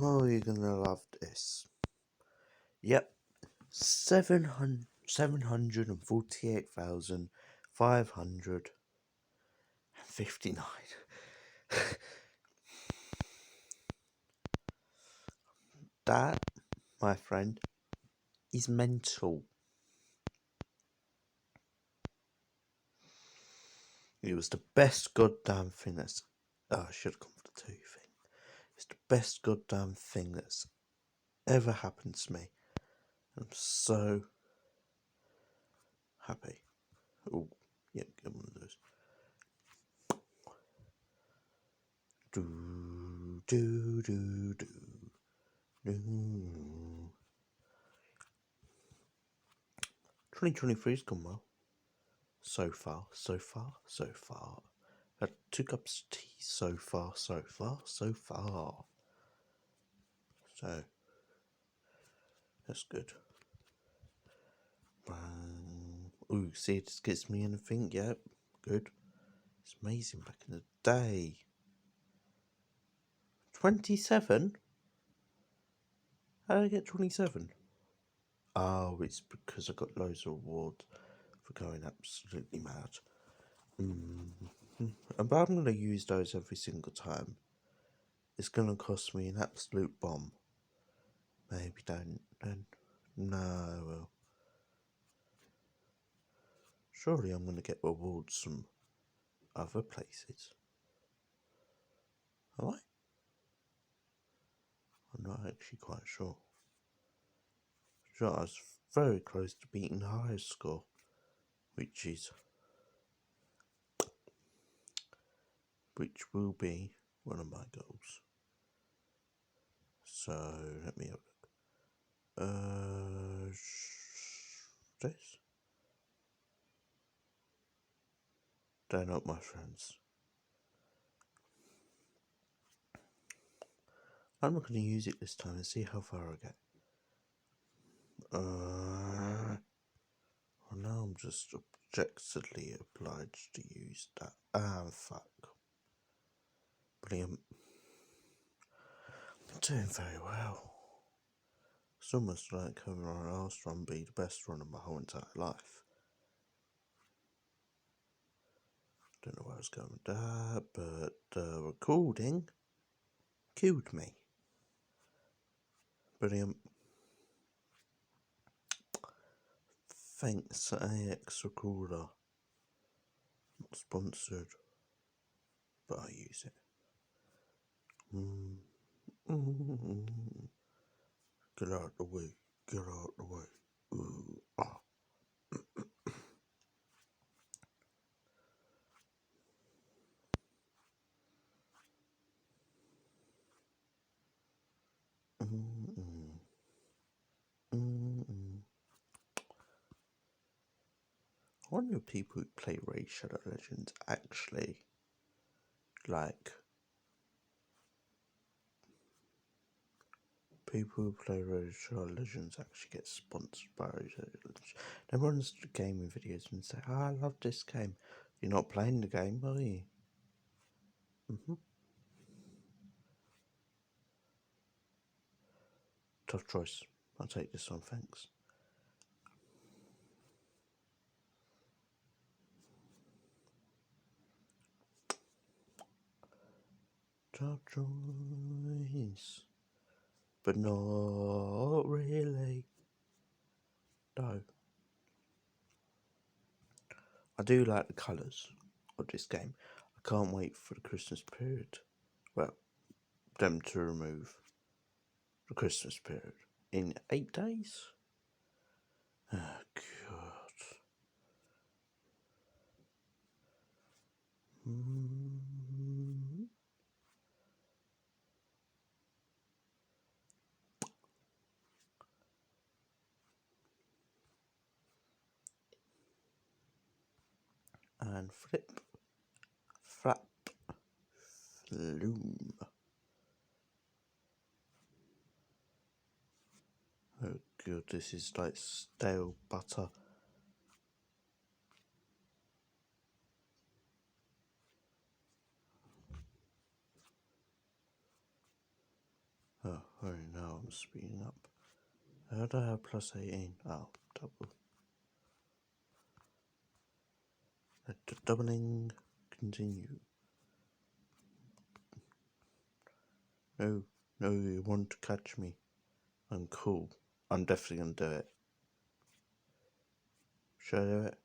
Oh, you're gonna love this. Yep, 748,559. That, my friend, is mental. It was the best goddamn thing that's. Oh, I should have gone for the 2 thing. It's the best goddamn thing that's ever happened to me. I'm so happy. Oh, yeah, get one of those. Do, do, do, do, do. 2023's gone well. So far. Had 2 cups of tea so far. So, that's good. Ooh, see, it just gets me anything. Yep, good. It's amazing back in the day. 27? How did I get 27? Oh, it's because I got loads of awards for going absolutely mad. But I'm going to use those every single time. It's going to cost me an absolute bomb. Maybe don't. No, well. Surely I'm going to get rewards from other places. Am I? I'm not actually quite sure. Sure, I was very close to beating the highest score, which will be one of my goals. So let me have a look. This? Don't know, my friends. I'm not going to use it this time and see how far I get. Well, now I'm just objectively obliged to use that. Fuck. Brilliant. I'm doing very well. It's almost like having my last run be the best run of my whole entire life. Don't know where I was going with that, but the recording killed me. Brilliant. Thanks, AX Recorder. Not sponsored, but I use it. Get out the way. Get out the way. Ooh, ah. I wonder if people who play Raid Shadow Legends actually like people who play Raid Shadow Legends actually get sponsored by Raid Shadow Legends. Everyone's gaming videos and say, I love this game. You're not playing the game, are you? Tough choice. I'll take this one, thanks. Tough choice. But not really. No. I do like the colours of this game. I can't wait for the Christmas period. Well, them to remove the Christmas period in 8 days. Oh, God. And flip, flap, flume. Oh, God, this is like stale butter. Oh, Oh no, I'm speeding up. How do I have plus 18? Oh, double. Doubling. Continue. No, no, you want to catch me. I'm cool. I'm definitely gonna do it. Should I do it?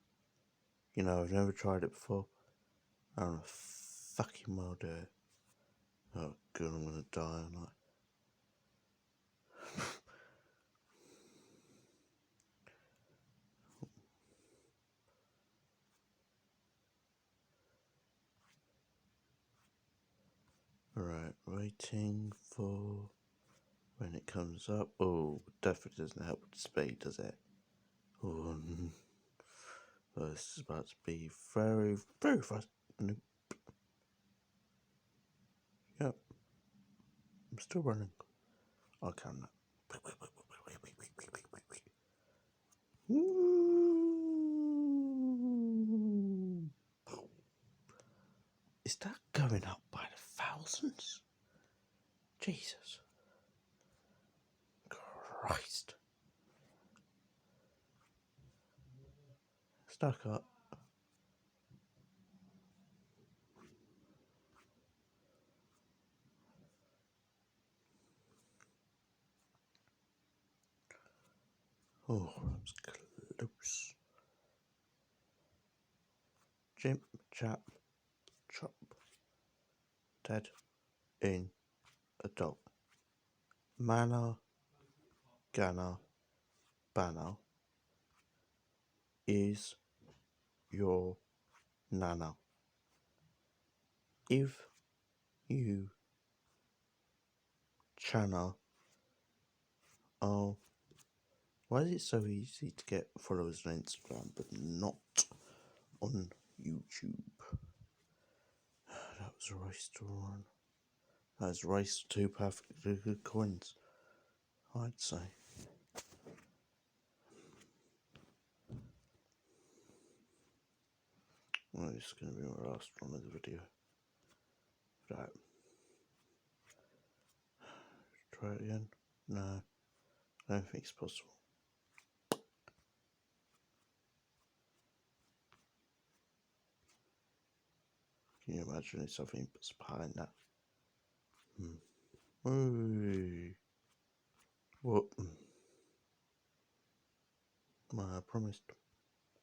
You know, I've never tried it before. I'm gonna fucking well do it. Oh god, I'm gonna die, aren't I? Right, waiting for when it comes up. Oh, definitely doesn't help with the speed, does it? Oh, well, this is about to be very, very fast. Nope. Yep, I'm still running. Okay, I'm not. Is that going up by the thousands? Jesus Christ. Stuck up. Oh, that was close. Jim, chap, chop. Dead in adult. Mana, Gana, Banner is your nana. If you channel, oh, why is it so easy to get followers on Instagram but not on YouTube? That was a race to run. That was a race to two perfectly good coins, I'd say. Well, this is going to be my last one of the video. Right. Try it again? No, I don't think it's possible. Can you imagine if something puts behind that? Hey. What? I promised.